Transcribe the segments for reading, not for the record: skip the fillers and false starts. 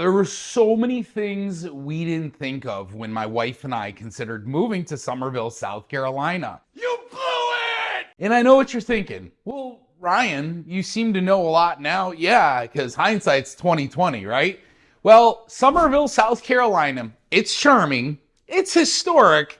there were so many things we didn't think of when my wife and I considered moving to Summerville, South Carolina. You blew it! And I know what you're thinking. Well, Ryan, you seem to know a lot now. Yeah, because hindsight's 2020, right? Well, Summerville, South Carolina, it's charming, it's historic,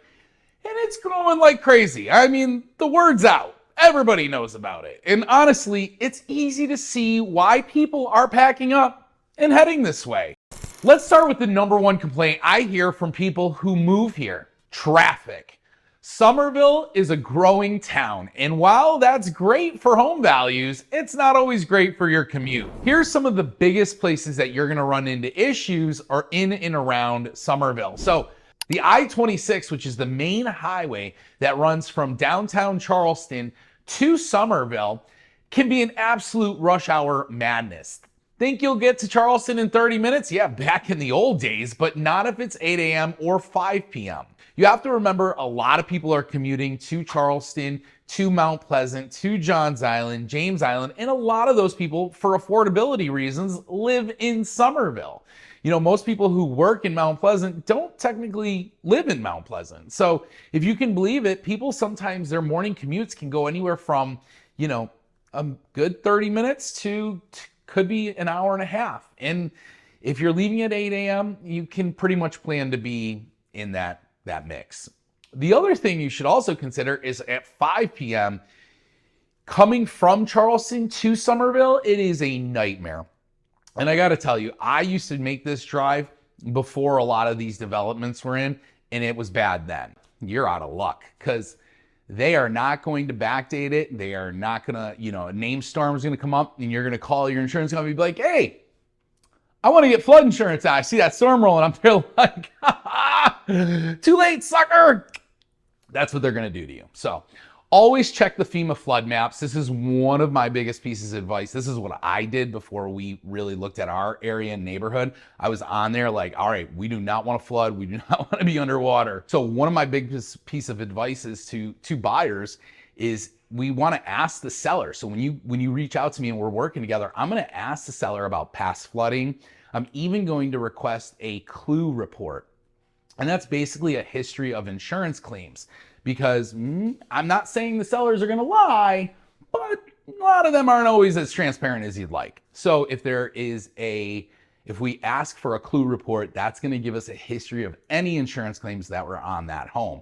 and it's growing like crazy. I mean, the word's out. Everybody knows about it. And honestly, it's easy to see why people are packing up and heading this way. Let's start with the number one complaint I hear from people who move here: traffic. Summerville is a growing town, and while that's great for home values, it's not always great for your commute. Here's some of the biggest places that you're gonna run into issues are in and around Summerville. So the I-26, which is the main highway that runs from downtown Charleston to Summerville, can be an absolute rush hour madness. Think you'll get to Charleston in 30 minutes? Yeah, back in the old days, but not if it's 8 a.m. or 5 p.m. You have to remember, a lot of people are commuting to Charleston, to Mount Pleasant, to Johns Island, James Island, and a lot of those people, for affordability reasons, live in Summerville. You know, most people who work in Mount Pleasant don't technically live in Mount Pleasant. So if you can believe it, people sometimes, their morning commutes can go anywhere from, you know, a good 30 minutes to could be an hour and a half. And if you're leaving at 8 a.m., you can pretty much plan to be in that mix. The other thing you should also consider is at 5 p.m., coming from Charleston to Summerville, it is a nightmare. And I got to tell you, I used to make this drive before a lot of these developments were in, and it was bad then. You're out of luck, because they are not going to backdate it. They are not going to, a name storm is going to come up, and you're going to call your insurance company and be like, hey, I want to get flood insurance. I see that storm rolling up there, like, too late, sucker. That's what they're going to do to you. So always check the FEMA flood maps. This is one of my biggest pieces of advice. This is what I did before we really looked at our area and neighborhood. I was on there like, all right, we do not want to flood. We do not want to be underwater. So one of my biggest piece of advice is to buyers is we want to ask the seller. So when you reach out to me and we're working together, I'm going to ask the seller about past flooding. I'm even going to request a clue report. And that's basically a history of insurance claims, because I'm not saying the sellers are going to lie, but a lot of them aren't always as transparent as you'd like. So if we ask for a clue report, that's going to give us a history of any insurance claims that were on that home.